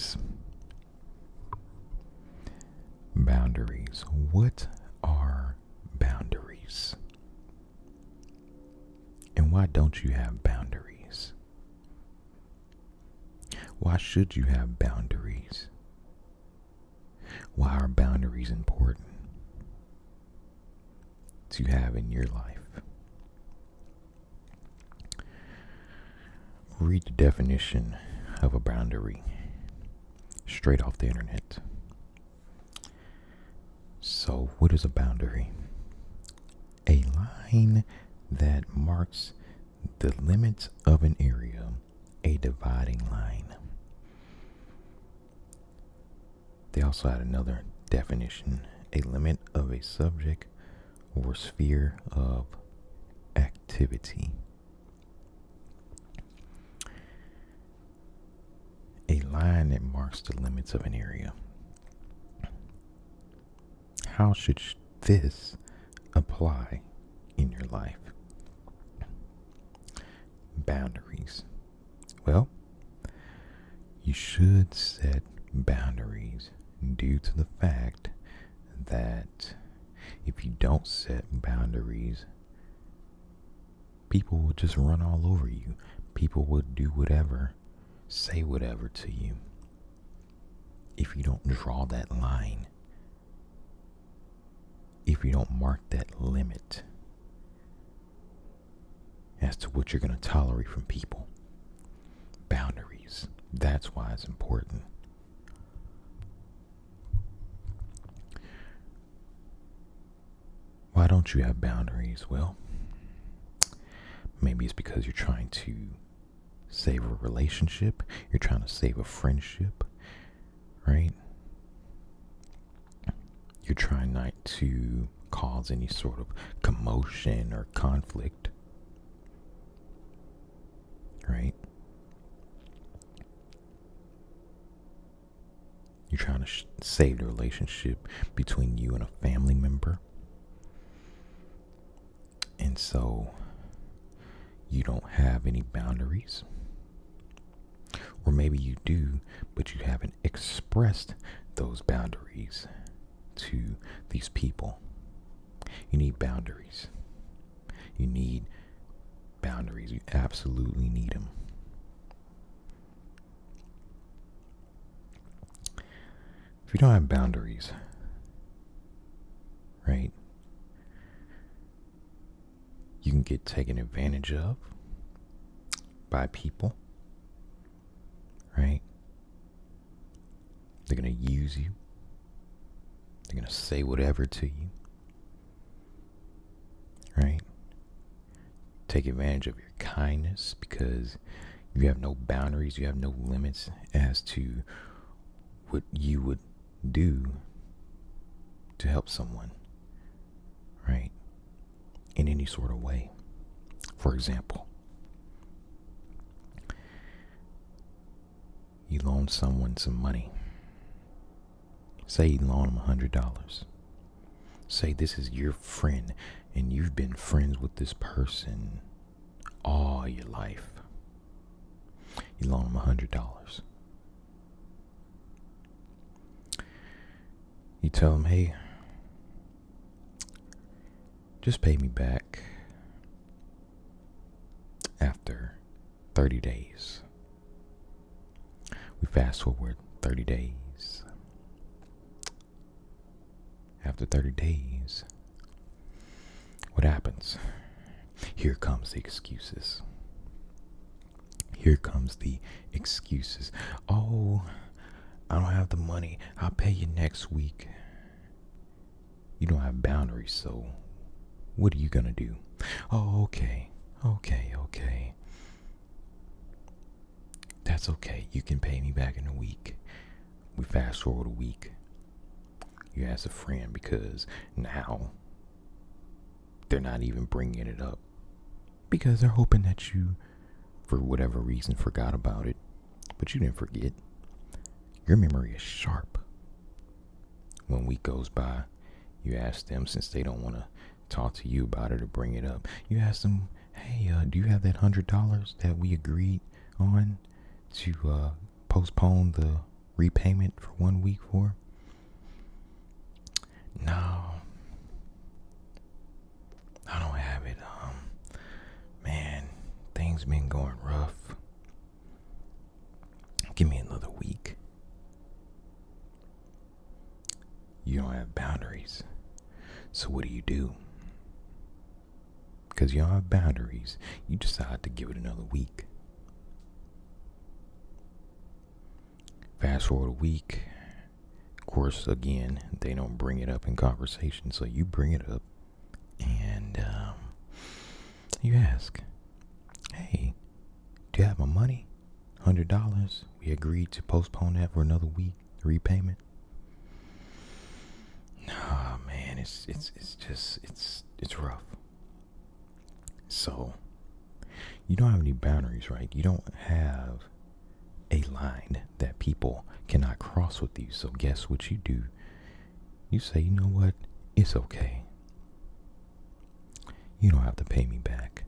Boundaries. Boundaries. What are boundaries? And why don't you have boundaries? Why should you have boundaries? Why are boundaries important to have in your life? Read the definition of a boundary straight off the internet. So, what is a boundary? A line that marks the limits of an area, a dividing line. They also had another definition, a limit of a subject or sphere of activity. A line that marks the limits of an area. How should this apply in your life? Boundaries. Well, you should set boundaries due to the fact that if you don't set boundaries, people will just run all over you. People will do whatever, say whatever to you. If you don't draw that line, if you don't mark that limit as to what you're going to tolerate from people. Boundaries. That's why it's important. Why don't you have boundaries? Well, maybe it's because you're trying to save a relationship. You're trying to save a friendship, right? You're trying not to cause any sort of commotion or conflict, right? You're trying to save the relationship between you and a family member. And so you don't have any boundaries. Or maybe you do, but you haven't expressed those boundaries to these people. You need boundaries. You need boundaries. You absolutely need them. If you don't have boundaries, right, you can get taken advantage of by people, right? They're going to use you. They're going to say whatever to you, right? Take advantage of your kindness because you have no boundaries. You have no limits as to what you would do to help someone, right? In any sort of way. For example, you loan someone some money. Say you loan them $100. Say this is your friend and you've been friends with this person all your life. You loan them $100. You tell them, hey, just pay me back after 30 days. We fast forward 30 days. After 30 days, what happens? Here comes the excuses. Here comes the excuses. Oh, I don't have the money. I'll pay you next week. You don't have boundaries, so what are you gonna do? Oh, okay. That's okay. You can pay me back in a week. We fast forward a week. You ask a friend because now they're not even bringing it up because they're hoping that you, for whatever reason, forgot about it. But you didn't forget. Your memory is sharp. When a week goes by, you ask them, since they don't want to talk to you about it or bring it up, you ask them, hey, do you have that $100 that we agreed on to postpone the repayment for 1 week for? No, I don't have it. Man, things been going rough. Give me another week. You don't have boundaries. So what do? Because you don't have boundaries, you decide to give it another week. Fast forward a week. Of course, again, they don't bring it up in conversation, so you bring it up and you ask, hey, do you have my money? $100. We agreed to postpone that for another week. Repayment. Oh man, it's rough. So you don't have any boundaries, right? You don't have a line that people cannot cross with you. So guess what you do? You say, you know what? It's okay. You don't have to pay me back.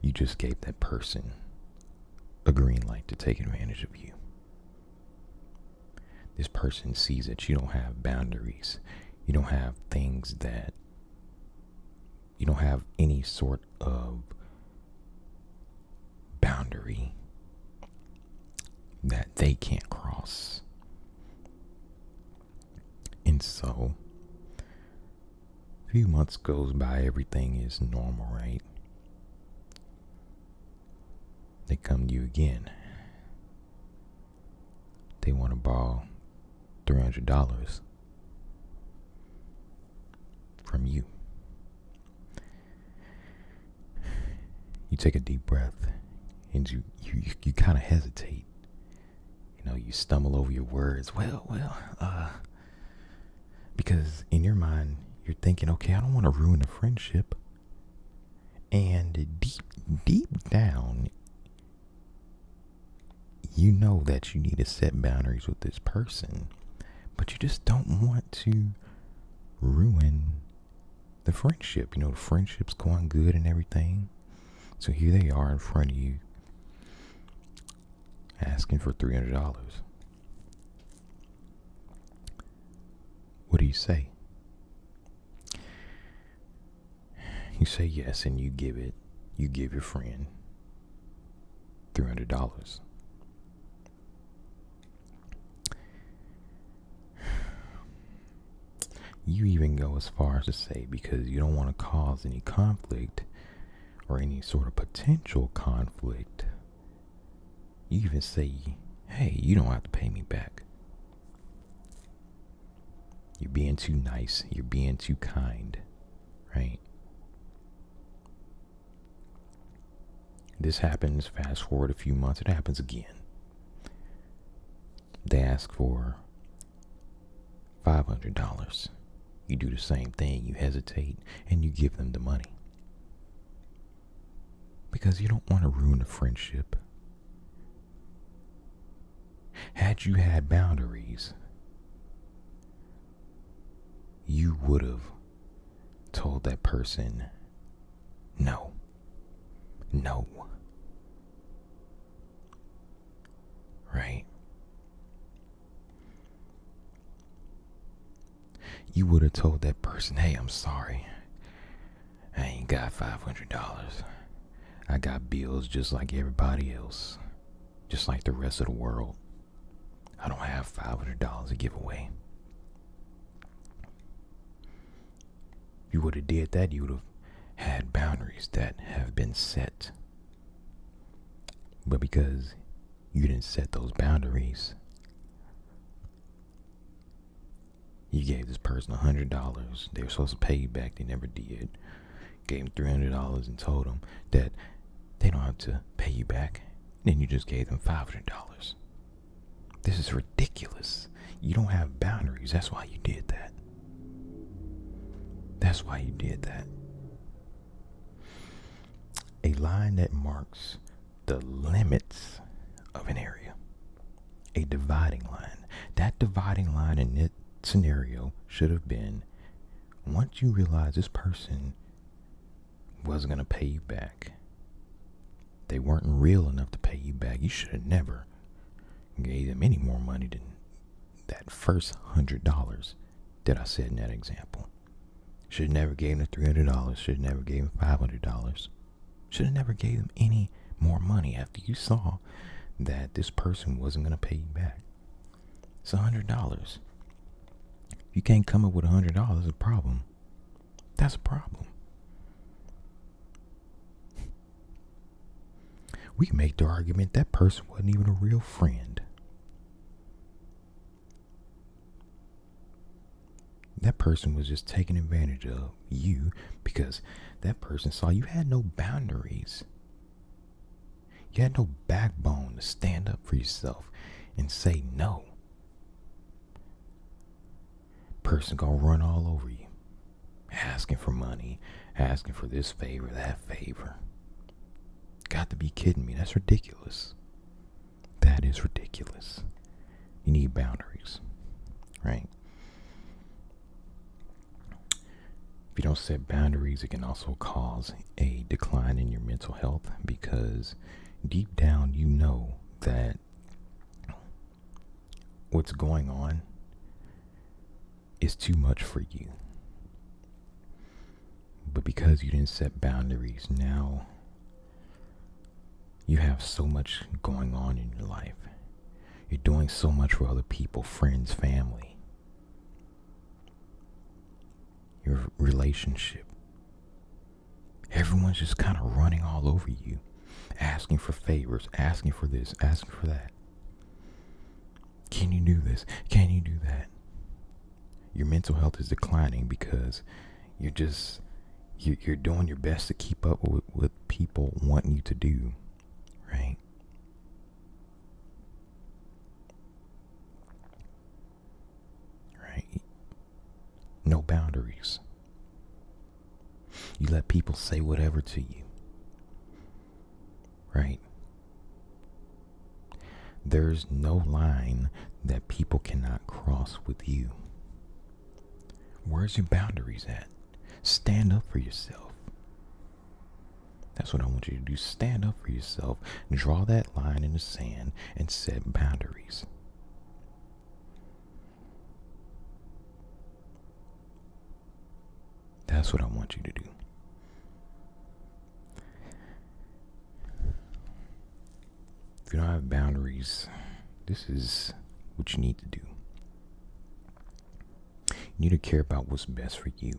You just gave that person a green light to take advantage of you. This person sees that you don't have boundaries. You don't have things that, you don't have any sort of boundary that they can't cross. And so, a few months goes by, everything is normal, right? They come to you again. They want to borrow $300 from you. You take a deep breath and you kind of hesitate. You know, you stumble over your words. Because in your mind, you're thinking, okay, I don't want to ruin a friendship. And deep down, you know that you need to set boundaries with this person, but you just don't want to ruin the friendship. You know, the friendship's going good and everything. So here they are in front of you, asking for $300. What do you say? You say yes, and you give your friend $300. You even go as far as to say, because you don't want to cause any conflict or any sort of potential conflict, you even say, hey, you don't have to pay me back. You're being too nice. You're being too kind, right? This happens, fast forward a few months, it happens again. They ask for $500. You do the same thing. You hesitate and you give them the money. Because you don't want to ruin a friendship. Had you had boundaries, you would have told that person, no. Right? You would have told that person, hey, I'm sorry. I ain't got $500. I got bills just like everybody else. Just like the rest of the world. I don't have $500 to give away. If you would have did that, you would have had boundaries that have been set. But because you didn't set those boundaries, you gave this person $100. They were supposed to pay you back. They never did. Gave them $300 and told them that they don't have to pay you back. Then you just gave them $500. This is ridiculous. You don't have boundaries. That's why you did that. That's why you did that. A line that marks the limits of an area. A dividing line. That dividing line in this scenario should have been, once you realize this person wasn't going to pay you back, they weren't real enough to pay you back, you should have never gave them any more money than that first $100 that I said in that example. Should have never gave them $300. Should have never gave them $500. Should have never gave them any more money after you saw that this person wasn't going to pay you back. It's $100. If you can't come up with $100, it's a problem. That's a problem. We can make the argument that person wasn't even a real friend. That person was just taking advantage of you because that person saw you had no boundaries. You had no backbone to stand up for yourself and say no. Person gonna run all over you, asking for money, asking for this favor, that favor. Got to be kidding me. That's ridiculous. That is ridiculous. You need boundaries, right? If you don't set boundaries, it can also cause a decline in your mental health because deep down you know that what's going on is too much for you. But because you didn't set boundaries, now you have so much going on in your life. You're doing so much for other people, friends, family, your relationship. Everyone's just kind of running all over you, asking for favors, asking for this, asking for that. Can you do this? Can you do that? Your mental health is declining because you're doing your best to keep up with what people want you to do, right? Right? No boundaries. You let people say whatever to you, right? There's no line that people cannot cross with you. Where's your boundaries at? Stand up for yourself. That's what I want you to do. Stand up for yourself. Draw that line in the sand and set boundaries. That's what I want you to do. If you don't have boundaries, this is what you need to do. You need to care about what's best for you.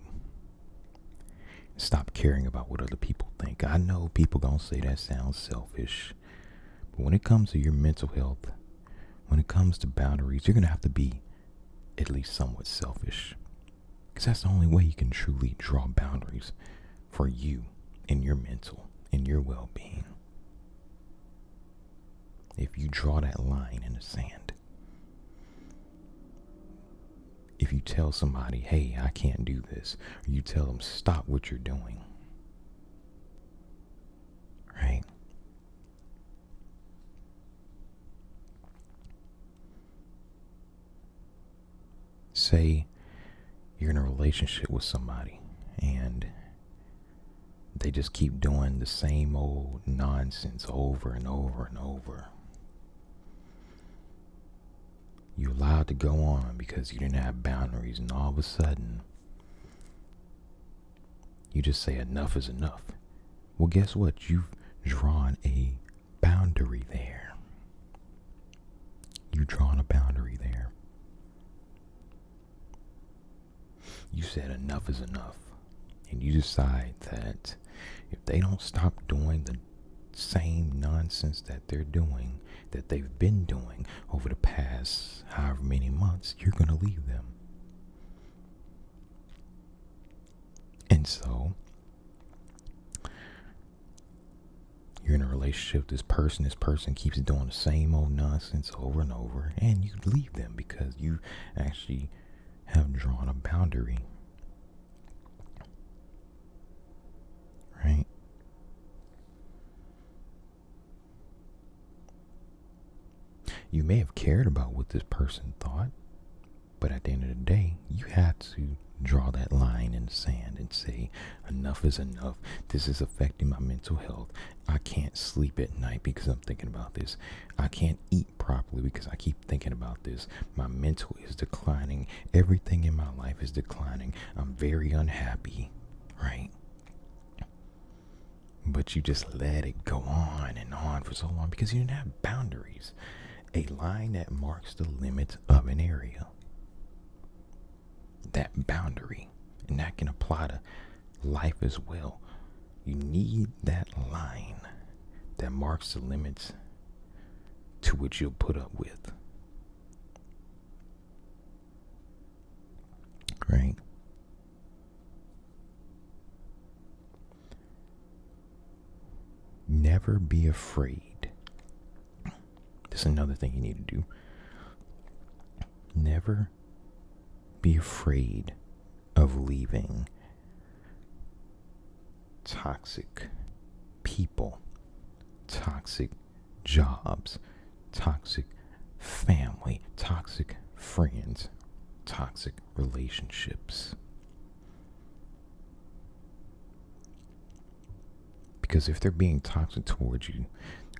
Stop caring about what other people think. I know people gonna say that sounds selfish, but when it comes to your mental health, when it comes to boundaries, you're gonna have to be at least somewhat selfish, because that's the only way you can truly draw boundaries for you in your mental, in your well-being. If you draw that line in the sand, if you tell somebody, hey, I can't do this, or you tell them, stop what you're doing, right? Say you're in a relationship with somebody and they just keep doing the same old nonsense over and over and over. You allowed to go on because you didn't have boundaries, and all of a sudden you just say enough is enough. Well, guess what? You've drawn a boundary there. You've drawn a boundary there. You said enough is enough, and you decide that if they don't stop doing the same nonsense that they're doing, that they've been doing over the past however many months, you're going to leave them. And so you're in a relationship with this person keeps doing the same old nonsense over and over, and you leave them because you actually have drawn a boundary. Right? You may have cared about what this person thought, but at the end of the day, you had to draw that line in the sand and say, enough is enough. This is affecting my mental health. I can't sleep at night because I'm thinking about this. I can't eat properly because I keep thinking about this. My mental is declining. Everything in my life is declining. I'm very unhappy, right? But you just let it go on and on for so long because you didn't have boundaries. A line that marks the limit of an area. That boundary. And that can apply to life as well. You need that line that marks the limits to what you'll put up with. Right? Never be afraid. That's another thing you need to do. Never be afraid of leaving toxic people, toxic jobs, toxic family, toxic friends, toxic relationships. Because if they're being toxic towards you,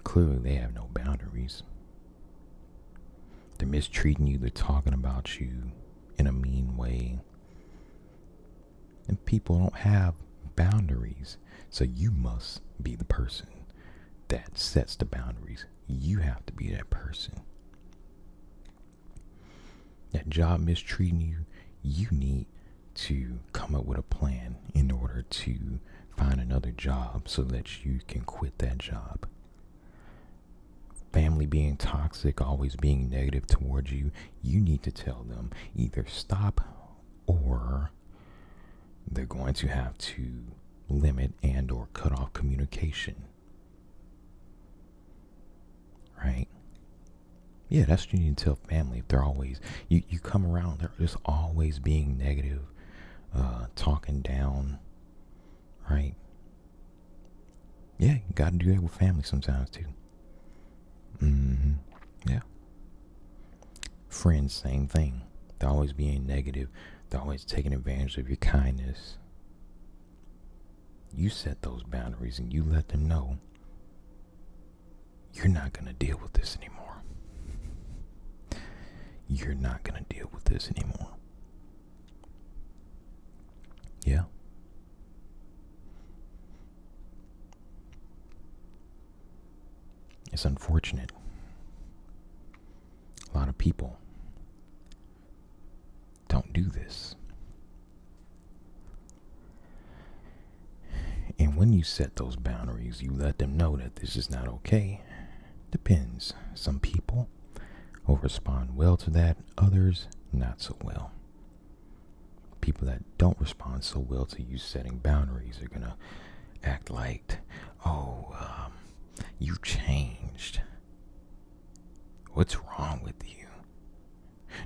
clearly they have no boundaries. They're mistreating you, they're talking about you in a mean way. And people don't have boundaries. So you must be the person that sets the boundaries. You have to be that person. That job mistreating you, you need to come up with a plan in order to find another job so that you can quit that job. Family being toxic, always being negative towards you, you need to tell them either stop or they're going to have to limit and or cut off communication. Right? Yeah, that's what you need to tell family. If they're always, you come around, they're just always being negative, talking down, right? Yeah, you got to do that with family sometimes too. Yeah. Friends, same thing. They're always being negative. They're always taking advantage of your kindness. You set those boundaries and you let them know you're not going to deal with this anymore. You're not going to deal with this anymore. Yeah. It's unfortunate. A lot of people don't do this. And when you set those boundaries, you let them know that this is not okay. Depends. Some people will respond well to that, others not so well. People that don't respond so well to you setting boundaries are gonna act like, you changed. What's wrong with you?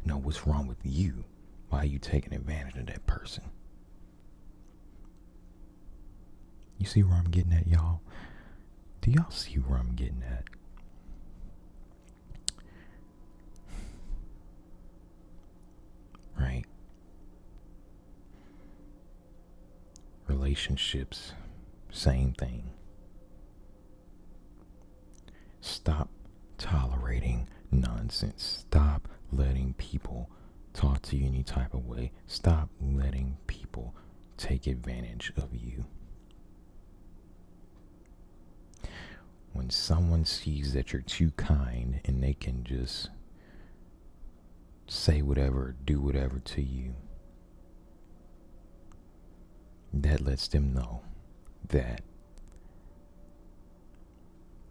No, what's wrong with you? Why are you taking advantage of that person? You see where I'm getting at, y'all? Do y'all see where I'm getting at? Right? Relationships, same thing. Stop tolerating nonsense. Stop letting people talk to you any type of way. Stop letting people take advantage of you. When someone sees that you're too kind and they can just say whatever, do whatever to you, that lets them know that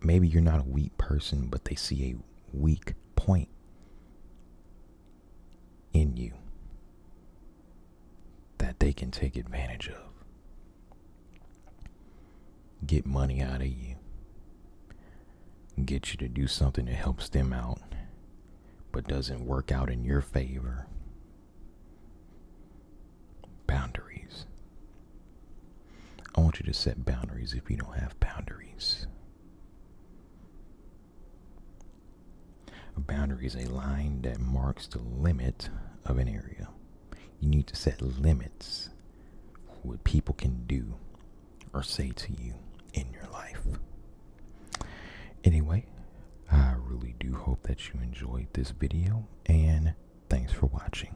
maybe you're not a weak person, but they see a weak point in you that they can take advantage of. Get money out of you. Get you to do something that helps them out, but doesn't work out in your favor. Boundaries. I want you to set boundaries if you don't have boundaries. A boundary is a line that marks the limit of an area. You need to set limits what people can do or say to you in your life. Anyway, I really do hope that you enjoyed this video, and thanks for watching.